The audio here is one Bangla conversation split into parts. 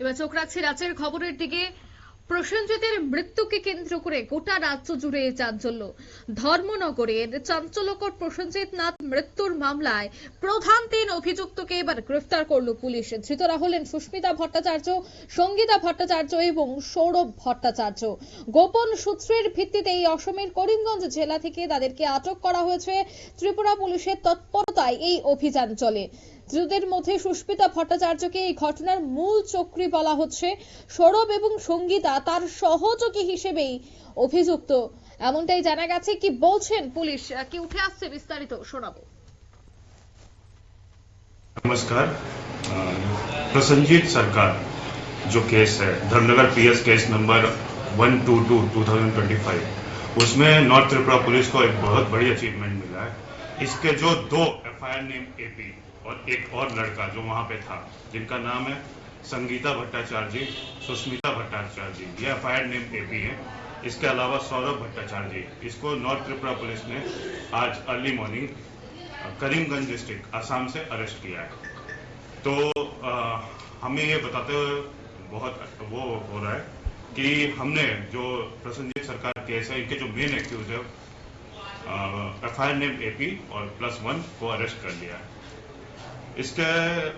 এবার চোখ রাখছি রাজ্যের খবরের দিকে। প্রসেনজিতের মৃত্যুকে কেন্দ্র করে গোটা রাজ্য জুড়ে চাঞ্চল্য। ধর্মনগরের চাঞ্চল্যকর প্রসেনজিৎ নাথ মৃত্যুর মামলায় প্রধান 3 অভিযুক্তকে এবার গ্রেফতার করল পুলিশ। ধৃতরা হলেন সুস্মিতা ভট্টাচার্য, সঙ্গীতা ভট্টাচার্য এবং সৌরভ ভট্টাচার্য। গোপন সূত্রের ভিত্তিতে এই অসমের করিমগঞ্জ জেলা থেকে তাদেরকে আটক করা হয়েছে। ত্রিপুরা পুলিশের তৎপরতায় এই অভিযান চলে। ধৃতদের মধ্যে সুস্মিতা ভট্টাচার্যকে এই ঘটনার মূল চক্রী বলা হচ্ছে। সৌরভ এবং সঙ্গীতা তার সহযোগী হিসেবেই অভিযুক্ত, এমনটাই জানা গেছে। কি বলছেন পুলিশ, কি উঠে আসছে বিস্তারিত শোনাবো। नमस्कार। प्रसन्नजीत सरकार जो केस है धर्मनगर पीएस केस नंबर 122/2025, उसमें नॉर्थ त्रिपुरा पुलिस को एक बहुत बड़ी अचीवमेंट मिला है। इसके जो 2 एफआईआर नेम एपी और एक और लड़का जो वहां पे था, जिनका नाम है संगीता भट्टाचार्य जी, सुस्मिता भट्टाचार्य जी, ये एफआईआर नेम एपी है। इसके अलावा सौरभ भट्टाचार्य जी, इसको नॉर्थ त्रिपुरा पुलिस ने आज early morning Karimganj district Assam से अरेस्ट किया है। तो हमें ये बताते हुए बहुत वो हो रहा है कि हमने जो प्रसन्नजीत सरकार केस है, इनके जो मेन एक्यूज है एफआईआर नेम एपी और +1 को अरेस्ट कर लिया है।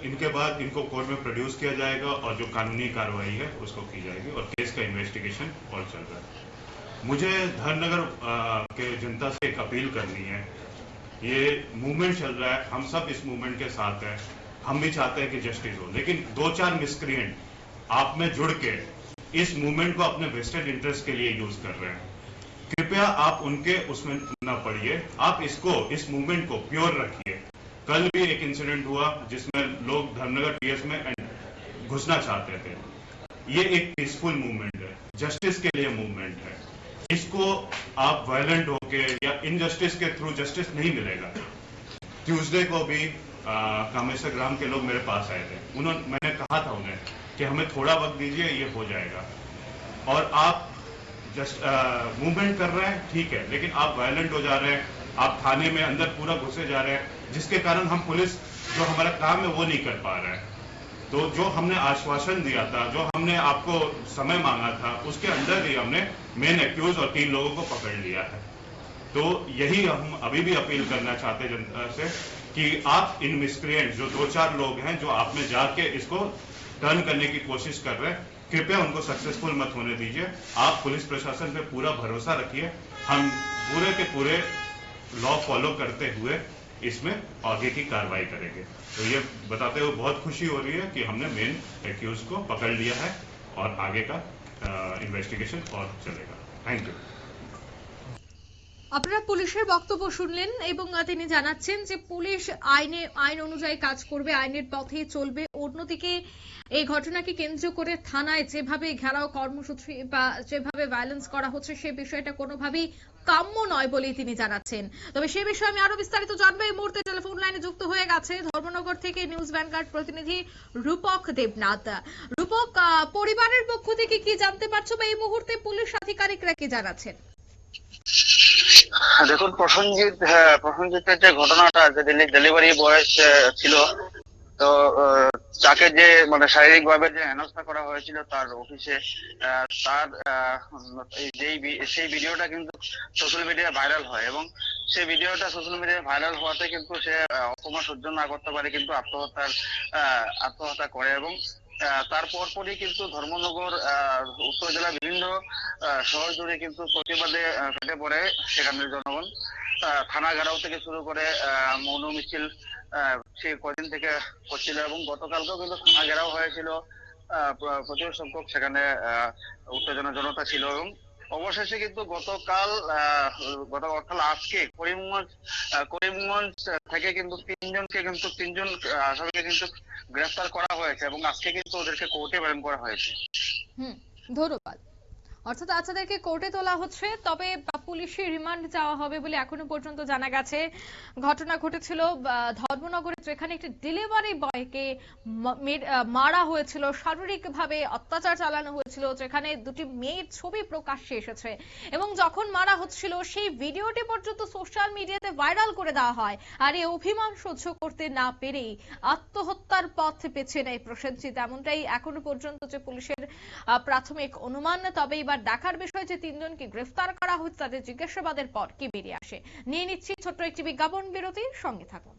इनके बाद इनको कोर्ट में प्रोड्यूस किया जाएगा और जो कानूनी कार्रवाई है उसको की जाएगी और केस का इन्वेस्टिगेशन और चल रहा है। मुझे धर्मनगर के जनता से एक अपील करनी है। ये मूवमेंट चल रहा है, हम सब इस मूवमेंट के साथ हैं, हम भी चाहते हैं कि जस्टिस हो, लेकिन 2-4 मिसक्रिएंट आप में जुड़ के इस मूवमेंट को अपने वेस्टेड इंटरेस्ट के लिए यूज कर रहे हैं। कृपया आप उनके उसमें न पड़िए, आप इस मूवमेंट को प्योर रखिए। कल भी एक इंसिडेंट हुआ जिसमें लोग धर्मनगर पीएस में घुसना चाहते थे। ये एक पीसफुल मूवमेंट है, जस्टिस के लिए मूवमेंट है। इसको आप वायलेंट होके या इनजस्टिस के थ्रू जस्टिस नहीं मिलेगा। ट्यूसडे को भी कामेश्वर ग्राम के लोग मेरे पास आए थे, मैंने कहा था उन्हें कि हमें थोड़ा वक्त दीजिए, ये हो जाएगा। और आप मूवमेंट कर रहे हैं ठीक है, लेकिन आप वायलेंट हो जा रहे हैं, आप थाने में अंदर पूरा घुसे जा रहे हैं, जिसके कारण हम पुलिस जो हमारा काम है वो नहीं कर पा रहे हैं। तो जो हमने आश्वासन दिया था, जो हमने आपको समय मांगा था, उसके अंदर ही हमने मेन एक्यूज और 3 लोगों को पकड़ लिया है। तो यही हम अभी भी अपील करना चाहते हैं जनता से कि आप इन मिसक्रिएंट जो 2-4 लोग हैं जो आप में जाके इसको टर्न करने की कोशिश कर रहे हैं, कृपया उनको सक्सेसफुल मत होने दीजिए। आप पुलिस प्रशासन पे पूरा भरोसा रखिए, हम पूरे के पूरे लॉ फॉलो करते हुए इसमें आगे की कार्रवाई करेंगे। तो ये बताते हुए बहुत खुशी हो रही है कि हमने मेन एक्यूज को पकड़ लिया है और आगे का इन्वेस्टिगेशन और चलेगा। Thank you. আপনারা পুলিশের বক্তব্য শুনলেন এবং তিনি জানাচ্ছেন যে পুলিশ আইন অনুযায়ী কাজ করবে, আইনের পথে চলবে। অন্যদিকে এই ঘটনাকে কেন্দ্র করে থানায় যেভাবে ঘেরাও কর্মসূচি বা যেভাবে ভায়োলেন্স করা হচ্ছে সে বিষয়টা কোনোভাবেই কাম্য নয় বলেই তিনি জানাচ্ছেন। তবে সে বিষয়ে আমি আরো বিস্তারিত জানবো। এই মুহূর্তে টেলিফোন লাইনে যুক্ত হয়ে গেছে ধর্মনগর থেকে নিউজ ভ্যানগার্ড প্রতিনিধি রূপক দেবনাথ। রূপক, পরিবারের পক্ষ থেকে কি জানতে পারছো বা এই মুহূর্তে পুলিশ আধিকারিকরা কি জানাচ্ছেন? দেখুন, প্রসেনজিতের যে ঘটনাটা, যে ডেলিভারি বয় ছিল, তো তাকে যে মানে শারীরিক ভাবে যে হেনস্থা করা হয়েছিল তার অফিসে, তার সেই ভিডিওটা কিন্তু সোশ্যাল মিডিয়ায় ভাইরাল হয় এবং সেই ভিডিওটা সোশ্যাল মিডিয়ায় ভাইরাল হওয়াতে কিন্তু সে অপমান সহ্য না করতে পারে কিন্তু আত্মহত্যা করে এবং তার পরপরই কিন্তু ধর্মনগর উত্তর জেলার বিভিন্ন শহর জুড়ে কিন্তু প্রতিবাদে ফেটে পড়ে সেখানের জনগণ। থানা ঘেরাও থেকে শুরু করে মৌন মিছিল সে কদিন থেকে হচ্ছিল এবং গতকালকেও কিন্তু থানা ঘেরাও হয়েছিল, প্রচুর সংখ্যক সেখানে উত্তেজনা জনতা ছিল এবং অবশেষে কিন্তু গতকাল আজকে করিমগঞ্জ থেকে কিন্তু 3 আসামিকে কিন্তু গ্রেফতার করা হয়েছে এবং আজকে কিন্তু ওদেরকে কোর্টে প্রেরণ করা হয়েছে। ধন্যবাদ। অর্থাৎ বাচ্চাদেরকে কোর্টে তোলা হচ্ছে, তবে পুলিশি রিমান্ড চাওয়া হবে বলে এখনো পর্যন্ত জানা গেছে। ঘটনা ঘটেছিল ধর্মনগরে, যেখানে একটি ডেলিভারি বয়কে মারা হয়েছিল, শারীরিকভাবে অত্যাচার চালানো হয়েছিল, যেখানে দুটি মেয়ের ছবি প্রকাশ্যে এসেছে এবং যখন মারা হচ্ছিল সেই ভিডিওটি পর্যন্ত সোশ্যাল মিডিয়াতে ভাইরাল করে দেওয়া হয়। আর এই অভিমান সহ্য করতে না পেরেই আত্মহত্যার পথ বেছে নেয় প্রসেনজিৎ, এমনটাই এখনো পর্যন্ত যে পুলিশের প্রাথমিক অনুমান। তবে এবার দেখার বিষয় যে তিনজনকে গ্রেফতার করা হয়েছে, তাদের জিজ্ঞাসাবাদের পর কি বেরিয়ে আসে। নিয়ে নিচ্ছি ছোট্ট একটি বিজ্ঞাপন বিরতির, সঙ্গে থাকুন।